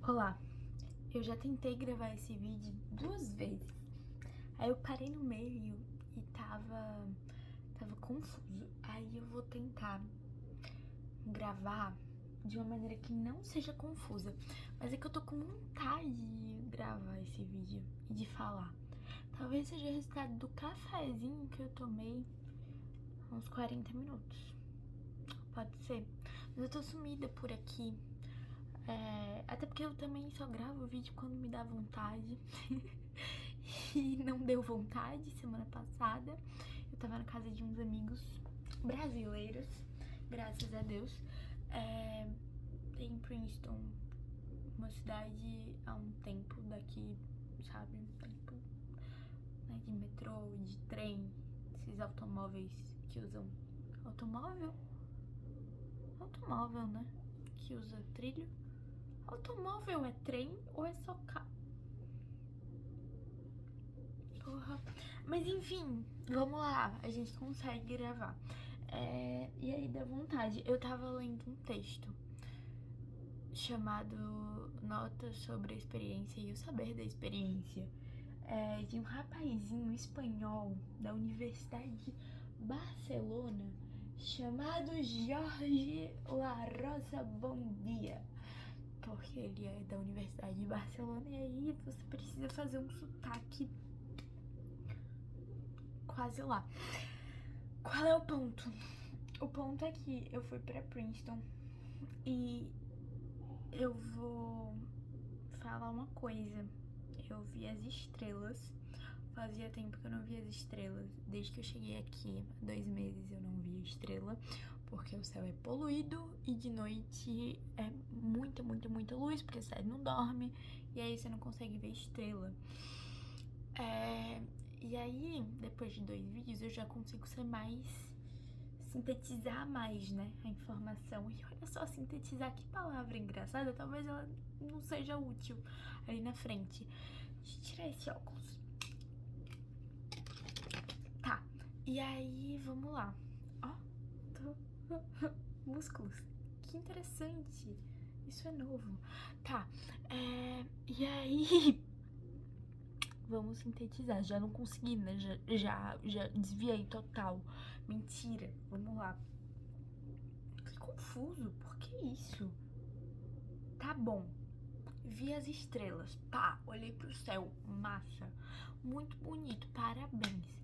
Olá, eu já tentei gravar esse vídeo 2 vezes. Aí eu parei no meio e tava confuso. Aí eu vou tentar gravar de uma maneira que não seja confusa. Mas é que eu tô com vontade de gravar esse vídeo e de falar. Talvez seja o resultado do cafezinho que eu tomei há uns 40 minutos. Pode ser. Mas eu tô sumida por aqui. Até porque eu também só gravo vídeo quando me dá vontade. E não deu vontade semana passada. Eu tava na casa de uns amigos brasileiros, graças a Deus. Em Princeton, uma cidade há um tempo daqui, sabe? Tempo, né, de metrô, de trem, esses automóveis que usam. Automóvel? Automóvel, né? Que usa trilho. Automóvel é trem ou é só carro? Porra. Mas enfim, vamos lá, a gente consegue gravar. E aí dá vontade. Eu tava lendo um texto chamado Notas sobre a Experiência e o Saber da Experiência, de um rapazinho espanhol da Universidade de Barcelona chamado Jorge La Rosa Bondia. Porque ele é da Universidade de Barcelona e aí você precisa fazer um sotaque quase lá. Qual é o ponto? O ponto é que eu fui pra Princeton e eu vou falar uma coisa. Eu vi as estrelas. Fazia tempo que eu não via as estrelas. Desde que eu cheguei aqui, há 2 meses eu não via estrela, porque o céu é poluído e de noite é muita luz, porque você não dorme e aí você não consegue ver estrela. E aí, depois de 2 vídeos, eu já consigo ser mais... sintetizar mais, né, a informação. E olha só, sintetizar, que palavra engraçada. Talvez ela não seja útil ali na frente. Deixa eu tirar esse óculos. Tá, e aí, vamos lá. Ó, músculos. Que interessante. Isso é novo. Tá, e aí... Vamos sintetizar. Já não consegui, né? Já desviei total. Mentira. Vamos lá. Que confuso. Por que isso? Tá bom. Vi as estrelas. Pá, olhei pro céu. Massa. Muito bonito. Parabéns.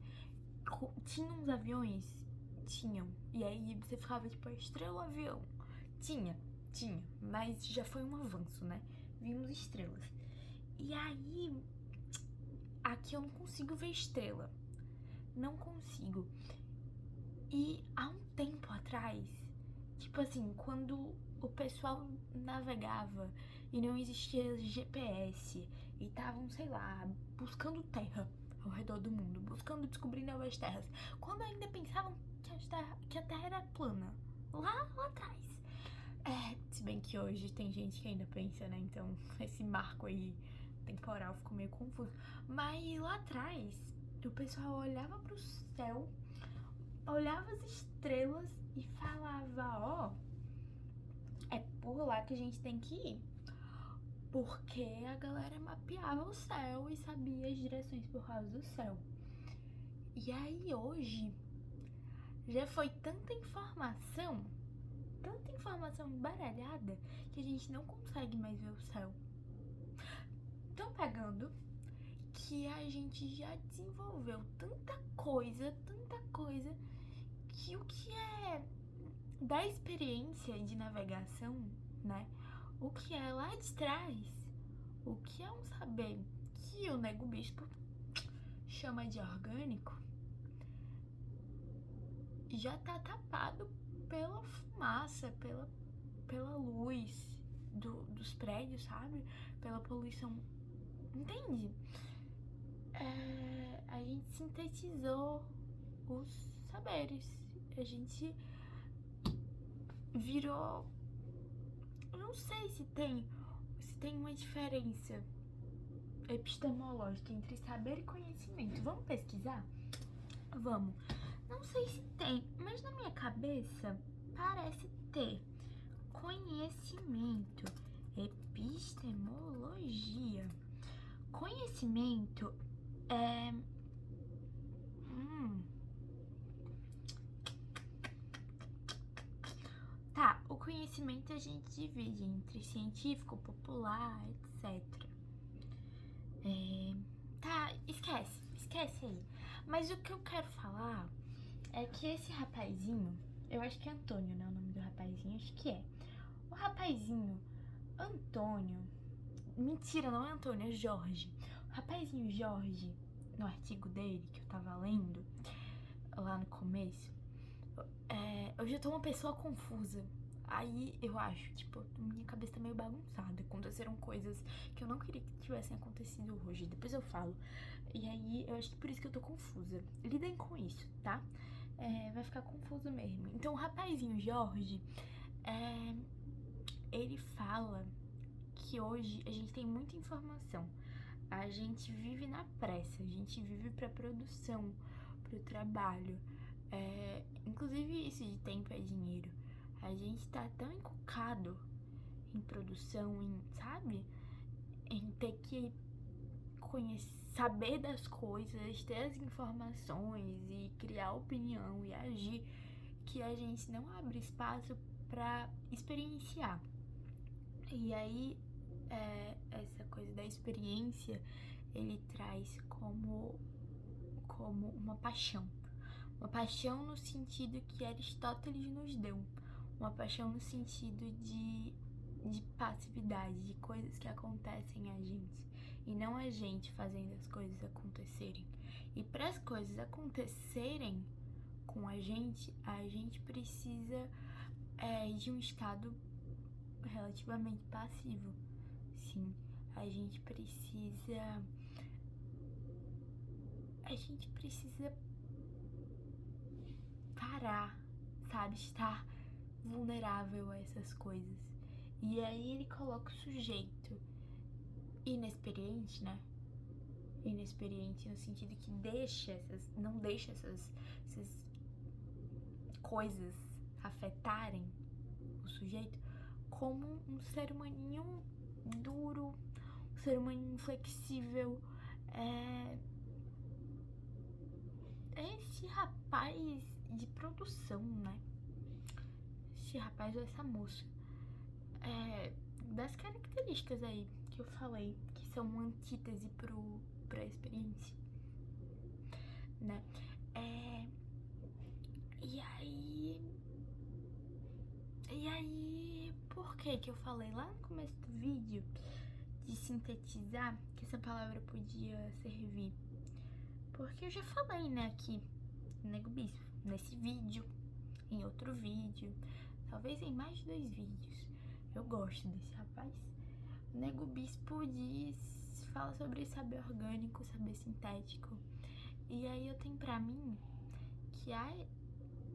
Tinha uns aviões? Tinham. E aí você ficava tipo, estrela ou avião? Tinha. Mas já foi um avanço, né? Vimos estrelas. E aí... aqui eu não consigo ver estrela. Não consigo. E há um tempo atrás, tipo assim, quando o pessoal navegava e não existia GPS e estavam, sei lá, buscando terra ao redor do mundo, buscando descobrir novas terras, quando ainda pensavam que a terra era plana, lá atrás. Se bem que hoje tem gente que ainda pensa, né? Então esse marco aí temporal ficou meio confuso. Mas lá atrás, o pessoal olhava pro céu, olhava as estrelas e falava, ó, é por lá que a gente tem que ir. Porque a galera mapeava o céu e sabia as direções por causa do céu. E aí hoje, já foi tanta informação embaralhada, que a gente não consegue mais ver o céu. Tão pegando que a gente já desenvolveu tanta coisa, que o que é da experiência de navegação, né? O que é lá de trás, o que é um saber que o Nego Bispo chama de orgânico, já tá tapado pela fumaça, pela luz dos prédios, sabe? Pela poluição, entende? A gente sintetizou os saberes, a gente virou... Eu não sei se tem uma diferença epistemológica entre saber e conhecimento. Vamos pesquisar? Vamos. Não sei se tem, mas na minha cabeça parece ter. Conhecimento Epistemologia. Conhecimento é... Tá, o conhecimento a gente divide entre científico, popular, etc. Tá, esquece aí. Mas o que eu quero falar é que esse rapazinho, eu acho que é Antônio, né? O nome do rapazinho, acho que é. O rapazinho, Antônio. Mentira, não é Antônio, é Jorge. O rapazinho Jorge, no artigo dele que eu tava lendo, lá no começo, eu já tô uma pessoa confusa. Aí eu acho, tipo, minha cabeça tá meio bagunçada. Aconteceram coisas que eu não queria que tivessem acontecido hoje. Depois eu falo. E aí eu acho que por isso que eu tô confusa. Lidem com isso, tá? Vai ficar confuso mesmo. Então o rapazinho Jorge, ele fala que hoje a gente tem muita informação. A gente vive na pressa, a gente vive pra produção, pro trabalho. Inclusive isso de tempo é dinheiro. A gente tá tão encucado em produção, sabe? Em ter que saber das coisas, ter as informações e criar opinião e agir, que a gente não abre espaço pra experienciar. E aí, essa coisa da experiência, ele traz como uma paixão. Uma paixão no sentido que Aristóteles nos deu. Uma paixão no sentido de passividade, de coisas que acontecem a gente. E não a gente fazendo as coisas acontecerem. E para as coisas acontecerem com a gente precisa de um estado relativamente passivo. Sim, a gente precisa parar, sabe? Estar vulnerável a essas coisas. E aí ele coloca o sujeito inexperiente, né? Inexperiente no sentido que não deixa essas coisas afetarem o sujeito, como um ser humaninho duro, um ser humaninho flexível. Esse rapaz de produção, né? Esse rapaz ou essa moça. Das características aí que eu falei, que são uma antítese pra experiência, né? E aí, por que eu falei lá no começo do vídeo de sintetizar que essa palavra podia servir? Porque eu já falei, né, aqui, Nego Bispo, nesse vídeo, em outro vídeo, talvez em mais de 2 vídeos. Eu gosto desse rapaz. O Nego Bispo fala sobre saber orgânico, saber sintético. E aí eu tenho pra mim que a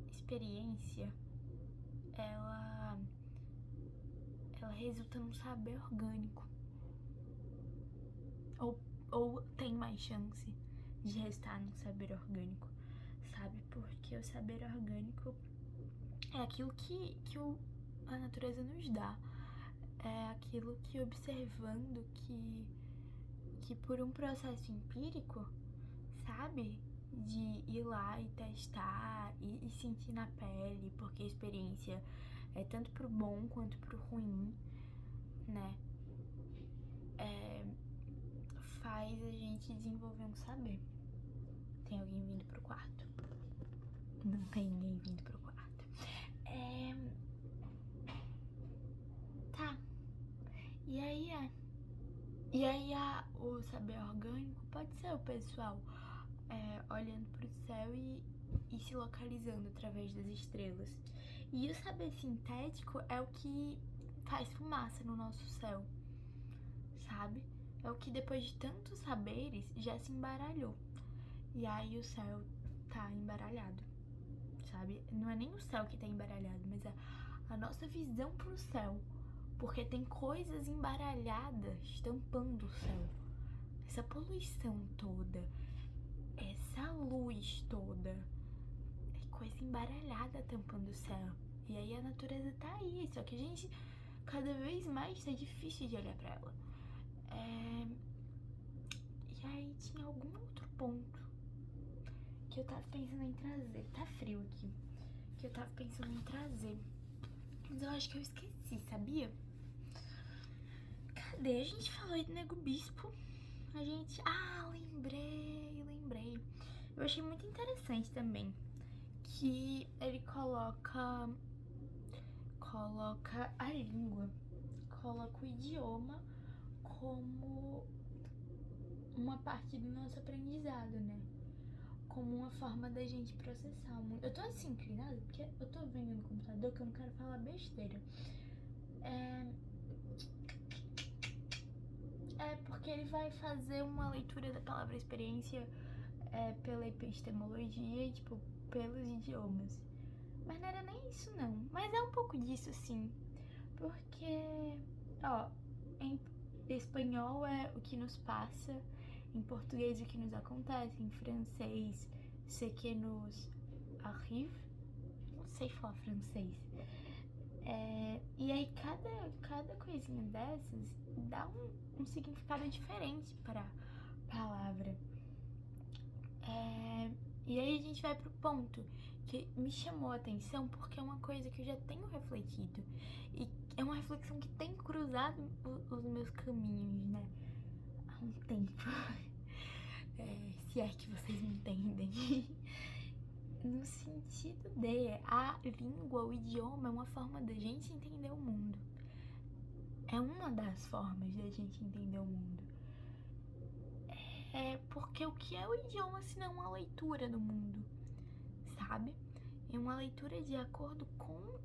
experiência, ela resulta num saber orgânico. Ou tem mais chance de resultar num saber orgânico, sabe? Porque o saber orgânico é aquilo que a natureza nos dá. É aquilo que observando que por um processo empírico, sabe? De ir lá e testar e sentir na pele, porque a experiência é tanto pro bom quanto pro ruim, né? Faz a gente desenvolver um saber. Tem alguém vindo pro quarto? Não tem ninguém vindo pro quarto. Tá. E aí o saber orgânico pode ser o pessoal olhando pro céu e se localizando através das estrelas. E o saber sintético é o que faz fumaça no nosso céu, sabe? É o que depois de tantos saberes já se embaralhou. E aí o céu tá embaralhado, sabe? Não é nem o céu que tá embaralhado, mas a nossa visão pro céu. Porque tem coisas embaralhadas tampando o céu. Essa poluição toda, essa luz toda, é coisa embaralhada tampando o céu. E aí a natureza tá aí, só que a gente cada vez mais tá difícil de olhar pra ela. E aí tinha algum outro ponto que eu tava pensando em trazer. Tá frio aqui. Que eu tava pensando em trazer. Mas eu acho que eu esqueci, sabia? Cadê? A gente falou de Nego Bispo. A gente... Ah, lembrei. Eu achei muito interessante também que ele coloca a língua, coloca o idioma como uma parte do nosso aprendizado, né? Como uma forma da gente processar o mundo. Eu tô assim inclinada porque eu tô vendo no computador que eu não quero falar besteira. Porque ele vai fazer uma leitura da palavra experiência pela epistemologia, tipo, pelos idiomas. Mas não era nem isso, não. Mas é um pouco disso, sim. Porque, em espanhol é o que nos passa, em português o que nos acontece, em francês ce que nous arrive. Não sei falar francês. E aí cada coisinha dessas dá um significado diferente para a palavra. E aí a gente vai pro ponto que me chamou a atenção porque é uma coisa que eu já tenho refletido. E é uma reflexão que tem cruzado os meus caminhos, né? Há um tempo. Se é que vocês me entendem. No sentido de a língua, o idioma é uma forma da gente entender o mundo. É uma das formas da gente entender o mundo. Porque o que é o idioma se não uma leitura do mundo, sabe? É uma leitura de acordo com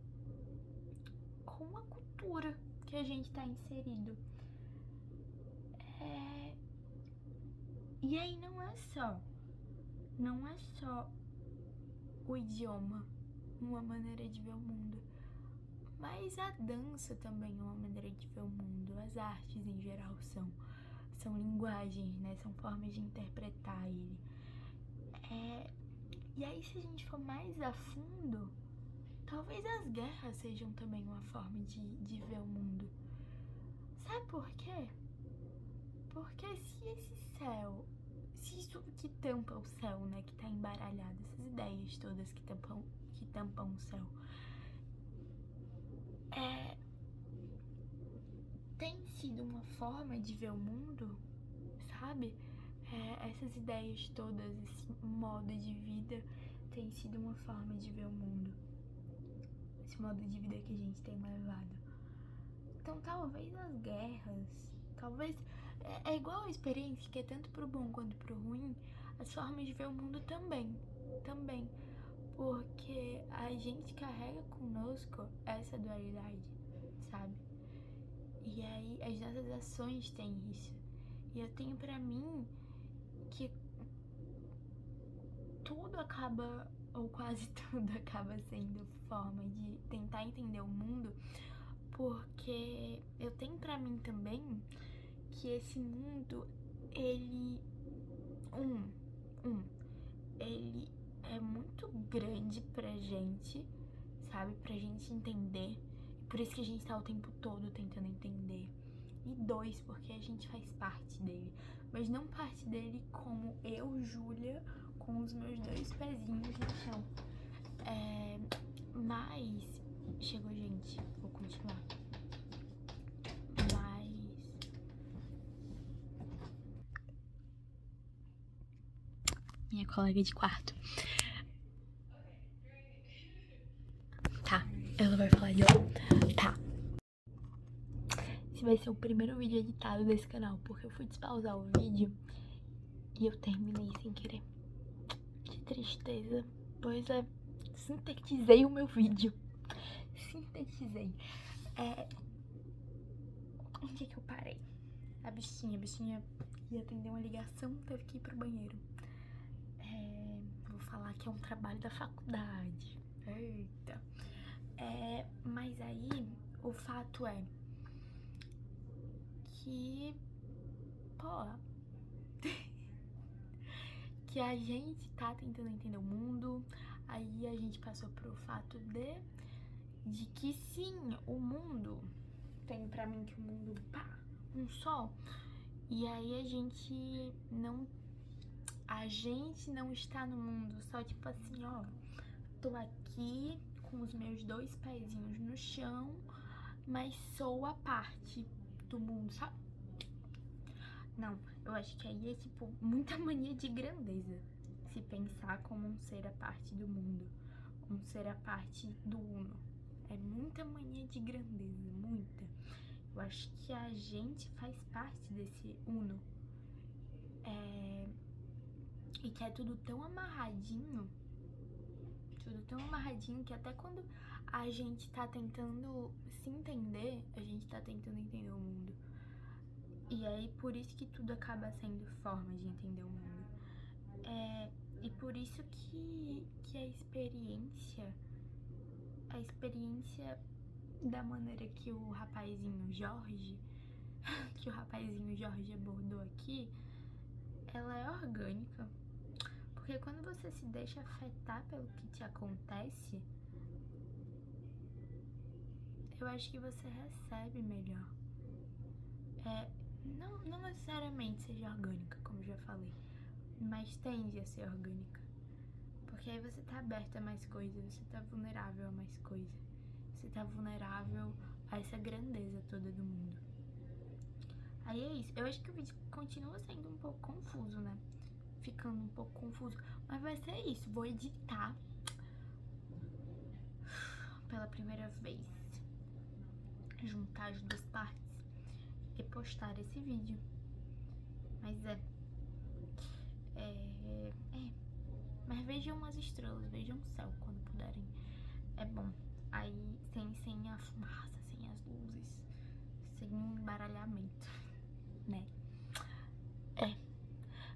a cultura que a gente tá inserido. E aí não é só o idioma, uma maneira de ver o mundo, mas a dança também é uma maneira de ver o mundo. As artes em geral são linguagens, né? São formas de interpretar ele. E aí, se a gente for mais a fundo, talvez as guerras sejam também uma forma de ver o mundo. Sabe por quê? Porque se isso que tampa o céu, né, que tá embaralhado, essas ideias todas que tampam o céu, tem sido uma forma de ver o mundo, sabe? Essas ideias todas, esse modo de vida tem sido uma forma de ver o mundo. Esse modo de vida que a gente tem levado. Então talvez as guerras, é igual a experiência que é tanto pro bom quanto pro ruim, as formas de ver o mundo também. Porque a gente carrega conosco essa dualidade, sabe? E aí as nossas ações têm isso. E eu tenho pra mim que tudo acaba, ou quase tudo acaba sendo forma de tentar entender o mundo, porque eu tenho pra mim também que esse mundo, ele ele é muito grande pra gente, sabe? Pra gente entender. Por isso que a gente tá o tempo todo tentando entender. E 2, porque a gente faz parte dele. Mas não parte dele como eu, Júlia, com os meus 2 pezinhos no chão. Mas... Chegou, gente. Vou continuar. Minha colega de quarto. Tá, ela vai falar de novo. Tá. Esse vai ser o primeiro vídeo editado desse canal, porque eu fui despausar o vídeo e eu terminei sem querer. Que tristeza. Pois é, sintetizei o meu vídeo. Onde é que eu parei? A bichinha ia atender uma ligação, teve que ir pro banheiro. Vou falar que é um trabalho da faculdade. Eita. Mas aí, o fato é que, que a gente tá tentando entender o mundo. Aí a gente passou pro fato de que sim, o mundo tenho pra mim que o mundo, pá, um só. E aí a gente não está no mundo só tipo assim, ó, tô aqui com os meus 2 pezinhos no chão, mas sou a parte do mundo, sabe? Não, eu acho que aí é tipo muita mania de grandeza se pensar como um ser a parte do mundo, um ser a parte do uno. É muita mania de grandeza, muita. Eu acho que a gente faz parte desse uno. E que é tudo tão amarradinho que até quando a gente tá tentando se entender, a gente tá tentando entender o mundo. E aí por isso que tudo acaba sendo forma de entender o mundo. E por isso que a experiência da maneira que o rapazinho Jorge abordou aqui, ela é orgânica. Porque quando você se deixa afetar pelo que te acontece, eu acho que você recebe melhor. Não necessariamente seja orgânica, como eu já falei, mas tende a ser orgânica. Porque aí você tá aberto a mais coisas, você tá vulnerável a mais coisas. Você tá vulnerável a essa grandeza toda do mundo. Aí é isso. Eu acho que o vídeo continua sendo um pouco confuso, né? Ficando um pouco confuso. Mas vai ser isso. Vou editar pela primeira vez. Juntar as 2 partes e postar esse vídeo. Mas mas vejam as estrelas, vejam o céu quando puderem. É bom. Aí sem a fumaça, sem as luzes, sem um embaralhamento, né?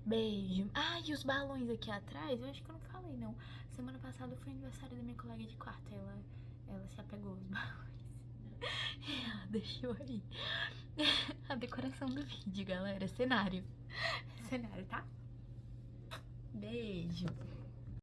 Beijo. E os balões aqui atrás, eu acho que eu não falei, não. Semana passada foi aniversário da minha colega de quarto. Ela se apegou aos balões. E ela deixou aí a decoração do vídeo, galera. Cenário, tá? Beijo.